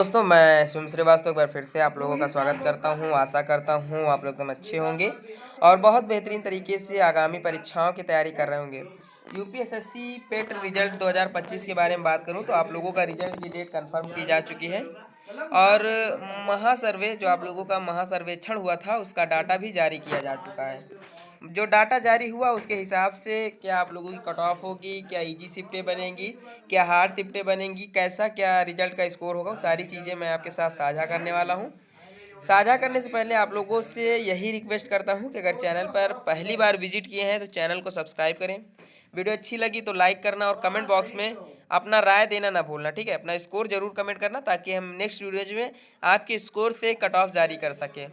दोस्तों, मैं शिवम श्रीवास्तव एक बार फिर से आप लोगों का स्वागत करता हूं। आशा करता हूं आप लोग एकदम अच्छे होंगे और बहुत बेहतरीन तरीके से आगामी परीक्षाओं की तैयारी कर रहे होंगे। यूपीएसएससी पेट रिजल्ट 2025 के बारे में बात करूं तो आप लोगों का रिजल्ट की डेट कंफर्म की जा चुकी है और महासर्वे जो आप लोगों का महासर्वेक्षण हुआ था उसका डाटा भी जारी किया जा चुका है। जो डाटा जारी हुआ उसके हिसाब से क्या आप लोगों की कट ऑफ होगी, क्या इजी शिफ्टें बनेंगी, क्या हार्ड शिफ्टें बनेंगी, कैसा क्या रिजल्ट का स्कोर होगा, वो सारी चीज़ें मैं आपके साथ साझा करने वाला हूँ। साझा करने से पहले आप लोगों से यही रिक्वेस्ट करता हूँ कि अगर चैनल पर पहली बार विजिट किए हैं तो चैनल को सब्सक्राइब करें। वीडियो अच्छी लगी तो लाइक करना और कमेंट बॉक्स में अपना राय देना ना भूलना, ठीक है। अपना स्कोर जरूर कमेंट करना ताकि हम नेक्स्ट वीडियोज में आपके स्कोर से कट ऑफ जारी कर सकें।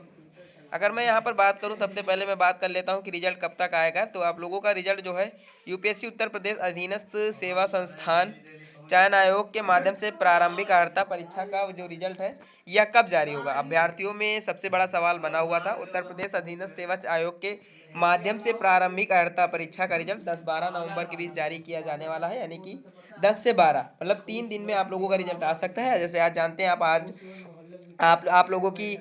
अगर मैं यहाँ पर बात करूँ सबसे पहले मैं बात कर लेता हूँ कि रिजल्ट कब तक आएगा। तो आप लोगों का रिजल्ट जो है यूपीएससी उत्तर प्रदेश अधीनस्थ सेवा संस्थान चयन आयोग के माध्यम से प्रारंभिक अर्हता परीक्षा का जो रिजल्ट है यह कब जारी होगा। अभ्यर्थियों में सबसे बड़ा सवाल बना हुआ था। उत्तर प्रदेश अधीनस्थ सेवा आयोग के माध्यम से प्रारंभिक अर्हता परीक्षा का रिजल्ट 10-12 नवंबर के बीच जारी किया जाने वाला है, यानी कि 10 से 12 मतलब 3 दिन में आप लोगों का रिजल्ट आ सकता है। जैसे आज जानते हैं आज आप लोगों की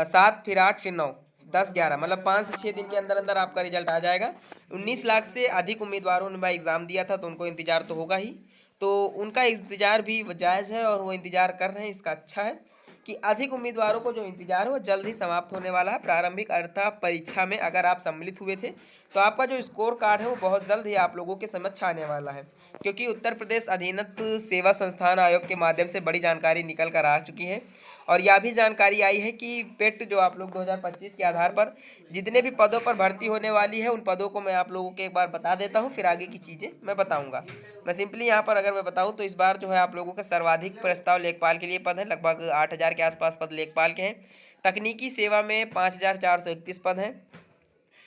7 फिर 8 फिर 9 10 11 मतलब 5 से 6 दिन के अंदर अंदर आपका रिजल्ट आ जाएगा। 19 लाख से अधिक उम्मीदवारों ने भाई एग्ज़ाम दिया था तो उनको इंतज़ार तो होगा ही, तो उनका इंतज़ार भी जायज़ है और वो इंतज़ार कर रहे हैं। इसका अच्छा है कि अधिक उम्मीदवारों को जो इंतजार है वो जल्द ही समाप्त होने वाला है। प्रारंभिक अर्हता परीक्षा में अगर आप सम्मिलित हुए थे तो आपका जो स्कोर कार्ड है वो बहुत जल्द ही आप लोगों के समक्ष आने वाला है, क्योंकि उत्तर प्रदेश अधीनस्थ सेवा संस्थान आयोग के माध्यम से बड़ी जानकारी निकल कर आ चुकी है। और यह भी जानकारी आई है कि पेट जो आप लोग 2025 के आधार पर जितने भी पदों पर भर्ती होने वाली है उन पदों को मैं आप लोगों को एक बार बता देता हूँ, फिर आगे की चीज़ें मैं बताऊँगा। मैं सिंपली यहाँ पर अगर मैं बताऊँ तो इस बार जो है आप लोगों के सर्वाधिक प्रस्ताव लेखपाल के लिए पद है, लगभग 8,000 के आसपास पद लेखपाल के हैं। तकनीकी सेवा में 5,431 पद हैं।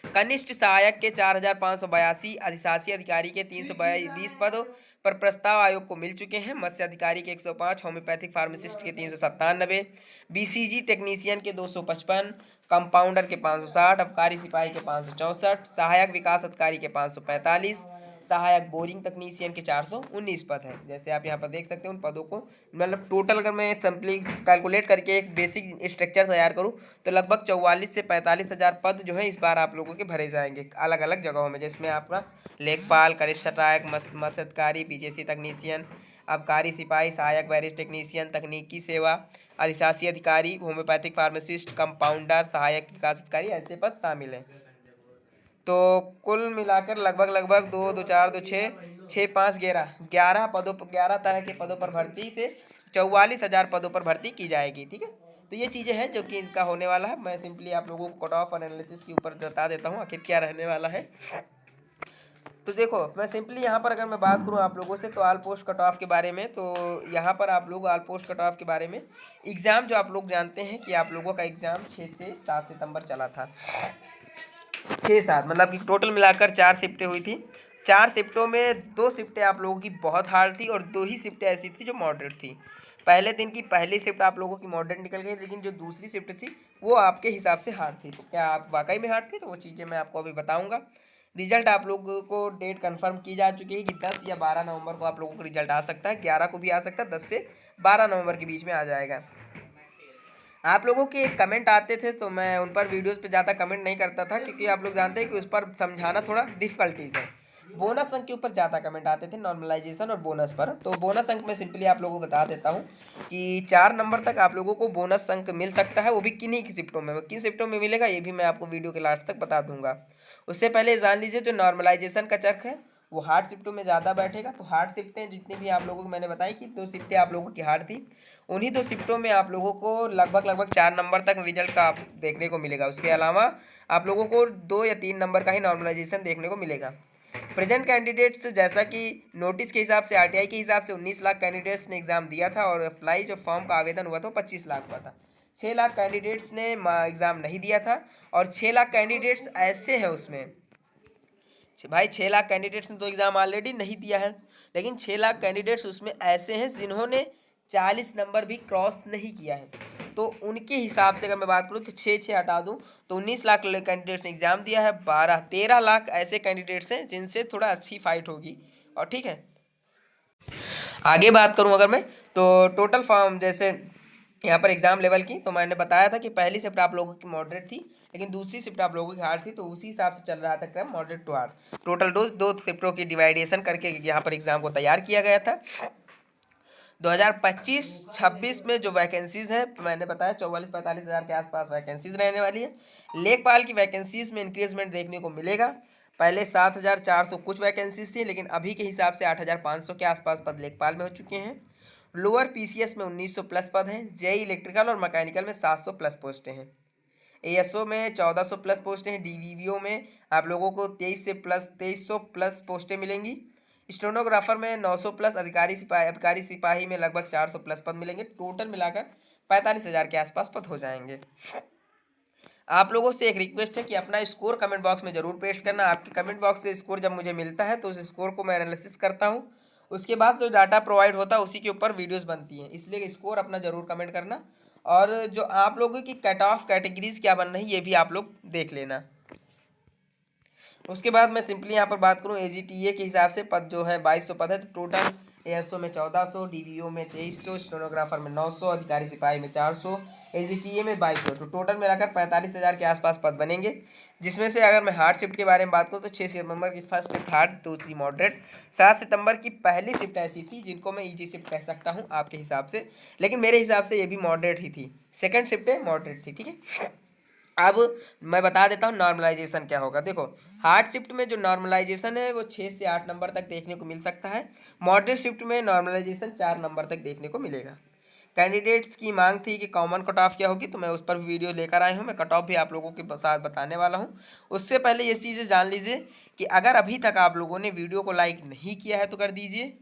कनिष्ठ सहायक के 4,582, अधिशासी अधिकारी के 320 पदों पर प्रस्ताव आयोग को मिल चुके हैं। मत्स्य अधिकारी के 105, होम्योपैथिक फार्मासिस्ट के 397, बीसीजी टेक्नीशियन के 255, कंपाउंडर के 560, अबकारी सिपाही के 564, सहायक विकास अधिकारी के 545, सहायक बोरिंग तकनीशियन के 419 पद हैं। जैसे आप यहाँ पर देख सकते हैं उन पदों को मतलब टोटल अगर मैं सिंपली कैलकुलेट करके एक बेसिक स्ट्रक्चर तैयार करूँ तो लगभग 44 से 45,000 पद जो है इस बार आप लोगों के भरे जाएंगे अलग अलग जगहों में, जिसमें आपका लेखपाल, कनिष्ठ सहायक, मत्स्य अधिकारी, बीजेसी तकनीशियन, आबकारी सिपाही, सहायक बैरिज टेक्नीशियन, तकनीकी सेवा, अधिशासी अधिकारी, होम्योपैथिक फार्मासिस्ट, कंपाउंडर, सहायक विकास अधिकारी ऐसे पद शामिल हैं। तो कुल मिलाकर लगभग दो दो चार दो छः छः पाँच 11 पदों पर 11 तरह के पदों पर भर्ती से 44,000 पदों पर भर्ती की जाएगी, ठीक है। तो ये चीज़ें हैं जो कि इनका होने वाला है। मैं सिंपली आप लोगों को कट ऑफ एनालिसिस के ऊपर बता देता हूँ आखिर क्या रहने वाला है। तो देखो मैं सिंपली यहाँ पर अगर मैं बात करूँ आप लोगों से तो ऑल पोस्ट कट ऑफ के बारे में, तो यहाँ पर आप लोग ऑल पोस्ट कट ऑफ के बारे में एग्ज़ाम जो आप लोग जानते हैं कि आप लोगों का एग्ज़ाम 6 से 7 सितंबर चला था। 6-7 मतलब कि टोटल मिलाकर 4 शिफ्टें हुई थी। 4 शिफ्टों में 2 शिफ्टें आप लोगों की बहुत हार्ड थी और 2 ही शिफ्टें ऐसी थी जो मॉडरेट थी। पहले दिन की पहली शिफ्ट आप लोगों की मॉडरेट निकल गई, लेकिन जो दूसरी शिफ्ट थी वो आपके हिसाब से हार्ड थी। तो क्या आप वाकई में हार्ड थी, तो वो चीज़ें मैं आपको अभी बताऊँगा। रिजल्ट आप लोगों को डेट कंफर्म की जा चुकी है कि 10 या 12 नवंबर को आप लोगों को रिजल्ट आ सकता है। 11 को भी आ सकता है, 10 से 12 नवंबर के बीच में आ जाएगा। आप लोगों के कमेंट आते थे तो मैं उन पर वीडियोस पे ज़्यादा कमेंट नहीं करता था, क्योंकि आप लोग जानते हैं कि उस पर समझाना थोड़ा डिफ़िकल्टीज है। बोनस अंक के ऊपर ज़्यादा कमेंट आते थे, नॉर्मलाइजेशन और बोनस पर। तो बोनस अंक मैं सिंपली आप लोगों को बता देता हूँ कि 4 नंबर तक आप लोगों को बोनस अंक मिल सकता है, वो भी किन्हीं की शिफ्टों में। किन शिफ्टों में मिलेगा ये भी मैं आपको वीडियो के लास्ट तक बता दूंगा। उससे पहले जान लीजिए जो नॉर्मलाइजेशन का चर्क है वो हार्ड शिफ्टों में ज़्यादा बैठेगा। तो हार्ड शिफ्टें जितनी भी आप लोगों को मैंने बताई कि 2 शिफ्टें आप लोगों की हार्ड थी, उन्हीं 2 शिफ्टों में आप लोगों को लगभग 4 नंबर तक रिजल्ट का देखने को मिलेगा। उसके अलावा आप लोगों को 2 या 3 नंबर का ही नॉर्मलाइजेशन देखने को मिलेगा। प्रेजेंट कैंडिडेट्स जैसा कि नोटिस के हिसाब से आरटीआई के हिसाब से 19 लाख कैंडिडेट्स ने एग्ज़ाम दिया था और अप्लाई जो फॉर्म का आवेदन हुआ था वो 25 लाख हुआ था। 6 लाख कैंडिडेट्स ने एग्ज़ाम नहीं दिया था और 6 लाख कैंडिडेट्स ऐसे हैं उसमें भाई 6 लाख कैंडिडेट्स ने तो एग्ज़ाम ऑलरेडी नहीं दिया है, लेकिन 6 लाख कैंडिडेट्स उसमें ऐसे हैं जिन्होंने 40 नंबर भी क्रॉस नहीं किया है। तो उनके हिसाब से अगर मैं बात करूँ तो 6 हटा दूँ तो 19 लाख कैंडिडेट्स ने एग्ज़ाम दिया है। 13 लाख ऐसे कैंडिडेट्स हैं जिनसे थोड़ा अच्छी फाइट होगी। और ठीक है, आगे बात करूँ अगर मैं तो टोटल फॉर्म जैसे यहाँ पर एग्जाम लेवल की, तो मैंने बताया था कि पहली शिफ्ट आप लोगों की मॉडरेट थी, लेकिन दूसरी शिफ्ट आप लोगों की हार्ड थी, तो उसी हिसाब से चल रहा था क्रम moderate to hard. Total dose 2 शिफ्टों की डिवाइडेशन करके यहाँ पर एग्जाम को तैयार किया गया था। 2025-26 में जो वैकेंसीज हैं मैंने बताया 44-45 हज़ार के आसपास वैकेंसीज रहने वाली है। लेखपाल की वैकेंसीज में इंक्रीजमेंट देखने को मिलेगा। पहले 7,400 कुछ वैकेंसीज थी, लेकिन अभी के हिसाब से 8,500 के आसपास पद लेखपाल में हो चुके हैं। लोअर पीसीएस में 1900 प्लस पद हैं। जेई इलेक्ट्रिकल और मैकेनिकल में 700 प्लस पोस्टें हैं। एएसओ में 1400 प्लस पोस्टें हैं। डीवीवीओ में आप लोगों को 2300 प्लस पोस्टें मिलेंगी। स्टेनोग्राफर में 900 प्लस, अबकारी सिपाही में लगभग 400 प्लस पद मिलेंगे। टोटल मिलाकर 45,000 के आसपास पद हो जाएंगे। आप लोगों से एक रिक्वेस्ट है कि अपना स्कोर कमेंट बॉक्स में ज़रूर पेस्ट करना। आपके कमेंट बॉक्स से स्कोर जब मुझे मिलता है तो उस स्कोर को मैं एनालिसिस करता हूँ, उसके बाद जो डाटा प्रोवाइड होता है उसी के ऊपर वीडियोस बनती हैं, इसलिए स्कोर अपना ज़रूर कमेंट करना। और जो आप लोगों की कट ऑफ कैटेगरीज क्या बन रही है ये भी आप लोग देख लेना। उसके बाद मैं सिंपली यहाँ पर बात करूँ एजीटीए के हिसाब से पद जो है 2200 पद है। तो टोटल एएसओ में 1400, डीवीओ में 2300, स्टेनोग्राफर में 900, अधिकारी सिपाही में 400, एजीटीए में 2200, तो टोटल मिलाकर 45,000 के आसपास पद बनेंगे। जिसमें से अगर मैं हार्ड शिफ्ट के बारे में बात करूँ तो 6 सितंबर की फर्स्ट शिफ्ट हार्ड, दूसरी मॉडरेट। 7 सितंबर की पहली शिफ्ट ऐसी थी जिनको मैं ईजी शिफ्ट कह सकता हूँ आपके हिसाब से, लेकिन मेरे हिसाब से ये भी मॉडरेट ही थी। सेकेंड शिफ्ट मॉडरेट थी, ठीक है। अब मैं बता देता हूँ नॉर्मलाइजेशन क्या होगा। देखो हार्ड शिफ्ट में जो नॉर्मलाइजेशन है वो 6 से 8 नंबर तक देखने को मिल सकता है। मॉडरेट शिफ्ट में नॉर्मलाइजेशन 4 नंबर तक देखने को मिलेगा। कैंडिडेट्स की मांग थी कि कॉमन कट ऑफ क्या होगी, तो मैं उस पर भी वीडियो लेकर आया हूँ। मैं कट ऑफ भी आप लोगों के साथ बताने वाला हूँ। उससे पहले ये चीज़ें जान लीजिए कि अगर अभी तक आप लोगों ने वीडियो को लाइक नहीं किया है तो कर दीजिए।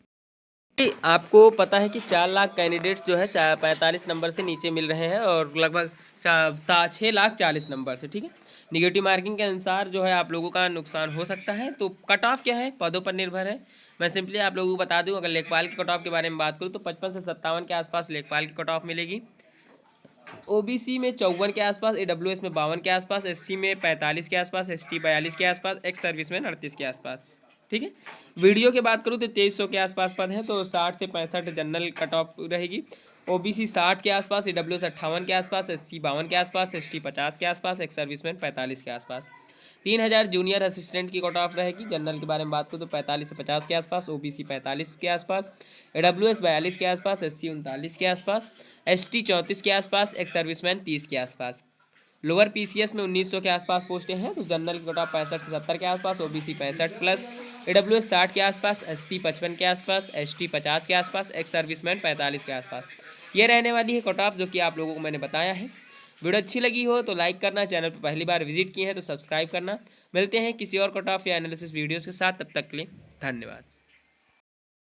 आपको पता है कि 4 लाख कैंडिडेट्स जो है 45 नंबर से नीचे मिल रहे हैं और लगभग 6,40,000 नंबर से, ठीक है। निगेटिव मार्किंग के अनुसार जो है आप लोगों का नुकसान हो सकता है। तो कट ऑफ क्या है, पदों पर निर्भर है। मैं सिंपली आप लोगों को बता दूं, अगर लेखपाल की कट ऑफ के बारे में बात करूं तो 55 से 57 के आसपास लेखपाल की कट ऑफ मिलेगी। ओबीसी में 54 के आसपास, एडब्ल्यूएस में 52 के आसपास, एससी में 45 के आसपास, एसटी 42 के आसपास, एक्स सर्विस में 38 के आसपास, ठीक है। वीडियो की बात करूँ तो 2300 के आसपास पद हैं, तो 60 से 65 जनरल कट ऑफ रहेगी। ओबीसी 60 के आसपास, ईडब्ल्यूएस 58 के आसपास, एससी 52 के आसपास, एसटी 50 के आसपास, एक्स सर्विसमैन 45 के आसपास। 3000 जूनियर असिस्टेंट की कट ऑफ रहेगी। जनरल के बारे में बात करूँ तो 45 से 50 के आसपास, ओबीसी 45 के आसपास, एडब्ल्यूएस 42 के आसपास, एससी 39 के आसपास, एसटी 34 के आसपास, एक्स सर्विसमैन 30 के आसपास। लोअर पीसीएस में 1900 के आसपास पोस्टें हैं। तो जनरल की कट ऑफ 65 से 70 के आसपास, ओबीसी 65 प्लस, एडब्ल्यूएस 60 के आसपास, एससी 55 के आसपास, एसटी 50 के आसपास, एक्स सर्विसमैन 45 के आसपास। ये रहने वाली है कट ऑफ जो कि आप लोगों को मैंने बताया है। वीडियो अच्छी लगी हो तो लाइक करना, चैनल पर पहली बार विजिट किए हैं तो सब्सक्राइब करना। मिलते हैं किसी और कट ऑफ या एनालिसिस वीडियोज़ के साथ, तब तक के लिए धन्यवाद।